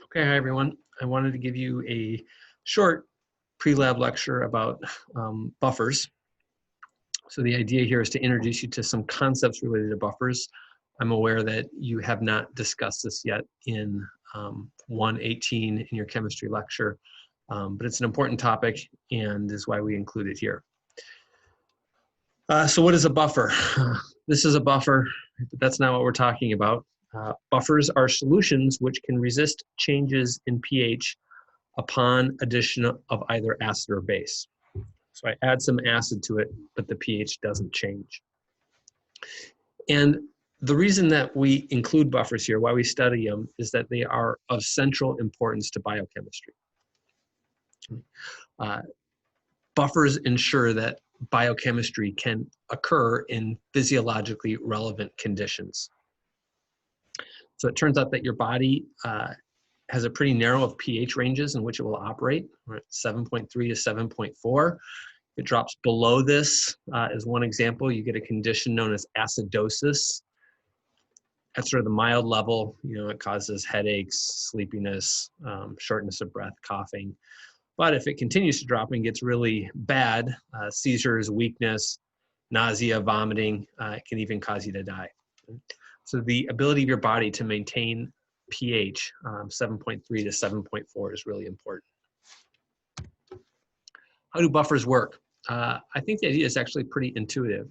Okay, hi everyone. I wanted to give you a short pre-lab lecture about buffers. So the idea here is to introduce you to some concepts related to buffers. I'm aware that you have not discussed this yet in 118 in your chemistry lecture, but it's an important topic and is why we include it here. So what is a buffer? This is a buffer, but that's not what we're talking about. Buffers are solutions which can resist changes in pH upon addition of either acid or base. So I add some acid to it, but the pH doesn't change. And the reason that we include buffers here, why we study them, is that they are of central importance to biochemistry. Buffers ensure that biochemistry can occur in physiologically relevant conditions. So it turns out that your body has a pretty narrow of pH ranges in which it will operate, right? 7.3 to 7.4. It drops below this, as one example, you get a condition known as acidosis. At sort of the mild level, it causes headaches, sleepiness, shortness of breath, coughing. But if it continues to drop and gets really bad, seizures, weakness, nausea, vomiting, it can even cause you to die. So the ability of your body to maintain pH 7.3 to 7.4 is really important. How do buffers work? I think the idea is actually pretty intuitive.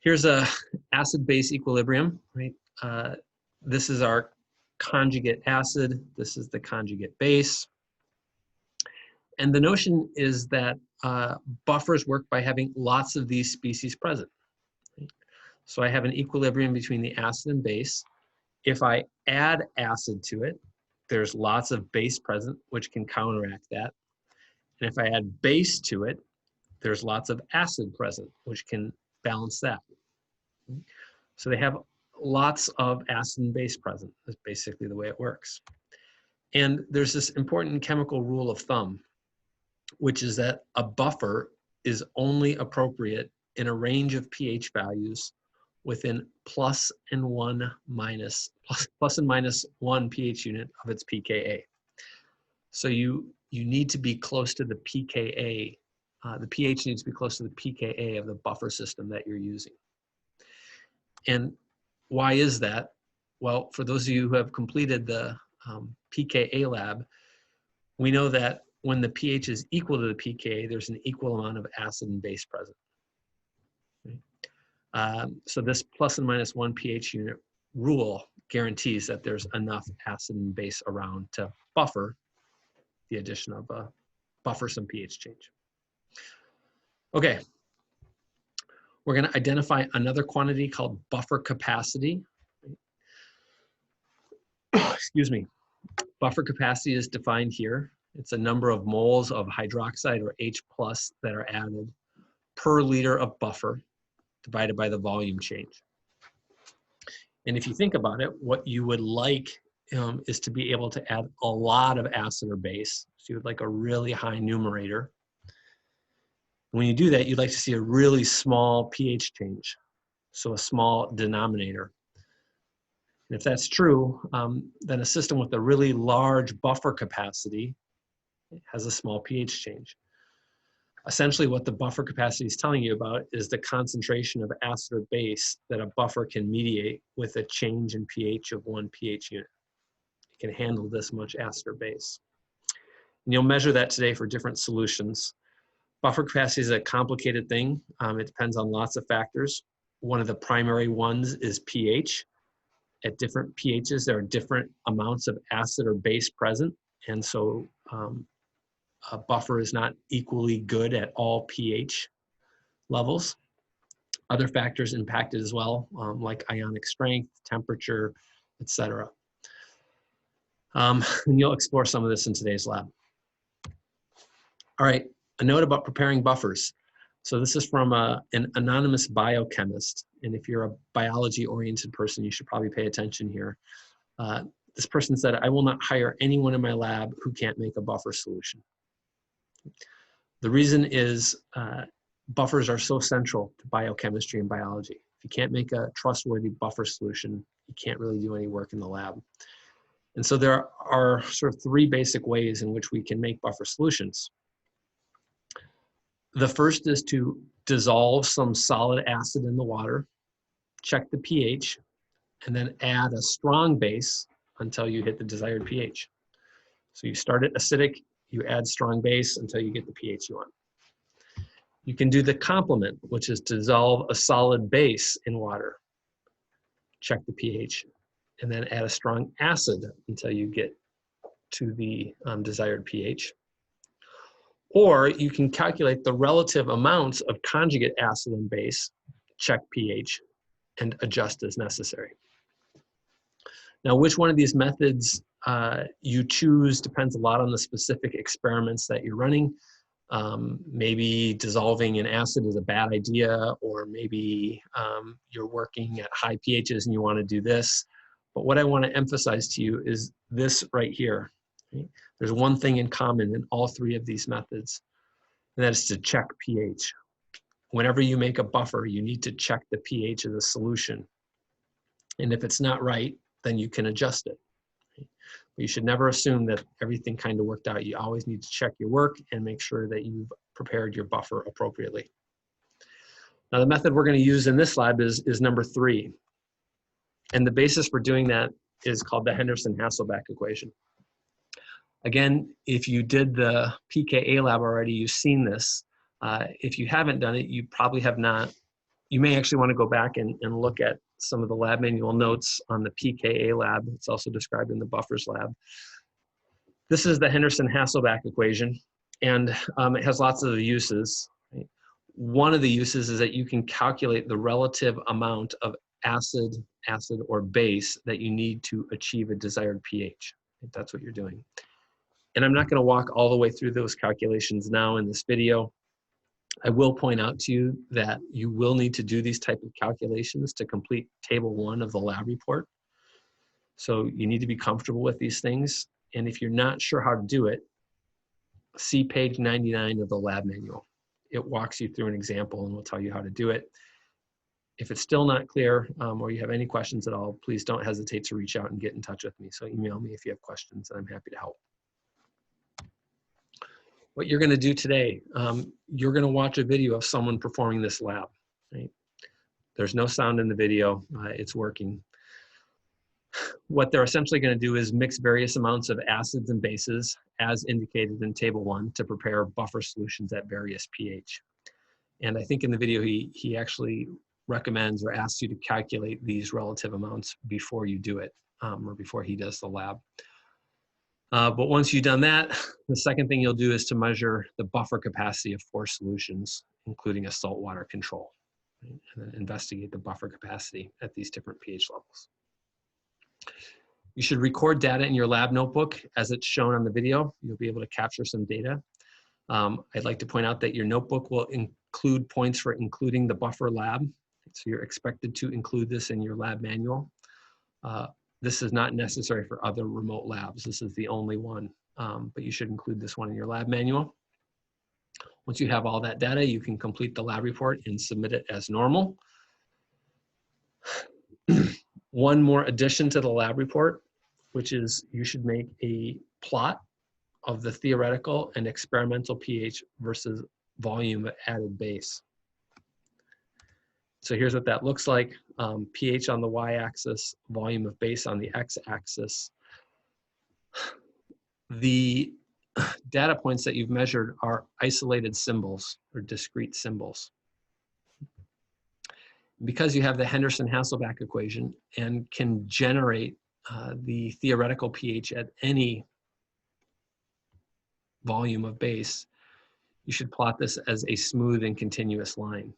Here's a acid-base equilibrium, right? This is our conjugate acid. This is the conjugate base. And the notion is that buffers work by having lots of these species present. So I have an equilibrium between the acid and base. If I add acid to it, there's lots of base present, which can counteract that. And if I add base to it, there's lots of acid present, which can balance that. So they have lots of acid and base present. That's basically the way it works. And there's this important chemical rule of thumb, which is that a buffer is only appropriate in a range of pH values within plus and minus one pH unit of its pKa. So you need to be close to the pKa. The pH needs to be close to the pKa of the buffer system that you're using. And why is that? Well, for those of you who have completed the pKa lab, we know that when the pH is equal to the pKa, there's an equal amount of acid and base present. So this plus and minus one pH unit rule guarantees that there's enough acid and base around to buffer the addition of buffer some pH change. Okay, we're going to identify another quantity called buffer capacity. Excuse me. Buffer capacity is defined here. It's a number of moles of hydroxide or H+ that are added per liter of buffer divided by the volume change. And if you think about it, what you would like is to be able to add a lot of acid or base. So you would like a really high numerator. When you do that, you'd like to see a really small pH change, so a small denominator. And if that's true, then a system with a really large buffer capacity has a small pH change. Essentially, what the buffer capacity is telling you about is the concentration of acid or base that a buffer can mediate with a change in pH of 1 pH unit. It can handle this much acid or base. And you'll measure that today for different solutions. Buffer capacity is a complicated thing. It depends on lots of factors. One of the primary ones is pH. At different pHs, there are different amounts of acid or base present. And so a buffer is not equally good at all pH levels. Other factors impact it as well, like ionic strength, temperature, etc. And you'll explore some of this in today's lab. All right, a note about preparing buffers. So this is from an anonymous biochemist. And if you're a biology-oriented person, you should probably pay attention here. This person said, "I will not hire anyone in my lab who can't make a buffer solution." The reason is buffers are so central to biochemistry and biology. If you can't make a trustworthy buffer solution, you can't really do any work in the lab. And so there are sort of three basic ways in which we can make buffer solutions. The first is to dissolve some solid acid in the water, check the pH, and then add a strong base until you hit the desired pH. So you start it acidic, you add strong base until you get the pH you want. You can do the complement, which is dissolve a solid base in water, check the pH, and then add a strong acid until you get to the desired pH. Or you can calculate the relative amounts of conjugate acid and base, check pH, and adjust as necessary. Now, which one of these methods you choose depends a lot on the specific experiments that you're running. Maybe dissolving an acid is a bad idea, or maybe you're working at high pHs and you want to do this. But what I want to emphasize to you is this right here. Right? There's one thing in common in all three of these methods, and that is to check pH. Whenever you make a buffer, you need to check the pH of the solution. And if it's not right, then you can adjust it. Right? But you should never assume that everything kind of worked out. You always need to check your work and make sure that you've prepared your buffer appropriately. Now, the method we're going to use in this lab is number 3. And the basis for doing that is called the Henderson-Hasselbalch equation. Again, if you did the pKa lab already, you've seen this. If you haven't done it, you probably have not. You may actually want to go back and look at some of the lab manual notes on the pKa lab. It's also described in the buffers lab. This is the Henderson-Hasselbalch equation, and it has lots of uses. Right? One of the uses is that you can calculate the relative amount of acid or base that you need to achieve a desired pH. If that's what you're doing. And I'm not going to walk all the way through those calculations now in this video. I will point out to you that you will need to do these type of calculations to complete table 1 of the lab report. So you need to be comfortable with these things. And if you're not sure how to do it, see page 99 of the lab manual. It walks you through an example and will tell you how to do it. If it's still not clear or you have any questions at all, please don't hesitate to reach out and get in touch with me. So email me if you have questions, and I'm happy to help. What you're going to do today, you're going to watch a video of someone performing this lab. Right? There's no sound in the video. It's working. What they're essentially going to do is mix various amounts of acids and bases, as indicated in table 1, to prepare buffer solutions at various pH. And I think in the video, he actually recommends or asks you to calculate these relative amounts before you do it, or before he does the lab. But once you've done that, the second thing you'll do is to measure the buffer capacity of 4 solutions, including a saltwater control, right? And then investigate the buffer capacity at these different pH levels. You should record data in your lab notebook as it's shown on the video. You'll be able to capture some data. I'd like to point out that your notebook will include points for including the buffer lab. So you're expected to include this in your lab manual. This is not necessary for other remote labs. This is the only one, but you should include this one in your lab manual. Once you have all that data, you can complete the lab report and submit it as normal. One more addition to the lab report, which is you should make a plot of the theoretical and experimental pH versus volume of added base. So here's what that looks like. pH on the y-axis, volume of base on the x-axis. The data points that you've measured are isolated symbols or discrete symbols. Because you have the Henderson-Hasselbalch equation and can generate the theoretical pH at any volume of base, you should plot this as a smooth and continuous line.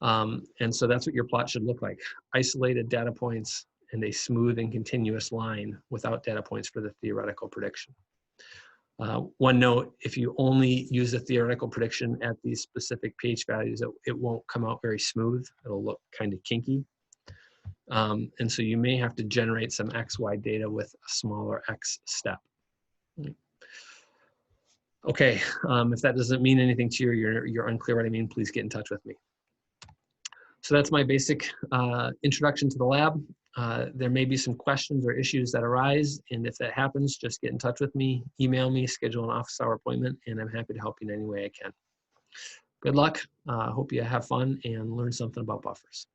And so that's what your plot should look like. Isolated data points and a smooth and continuous line without data points for the theoretical prediction. One note, if you only use a theoretical prediction at these specific pH values, it won't come out very smooth. It'll look kind of kinky. And so you may have to generate some XY data with a smaller X step. Okay, if that doesn't mean anything to you, or you're unclear what I mean, please get in touch with me. So that's my basic introduction to the lab. There may be some questions or issues that arise, and if that happens, just get in touch with me, email me, schedule an office hour appointment, and I'm happy to help you in any way I can. Good luck. Hope you have fun and learn something about buffers.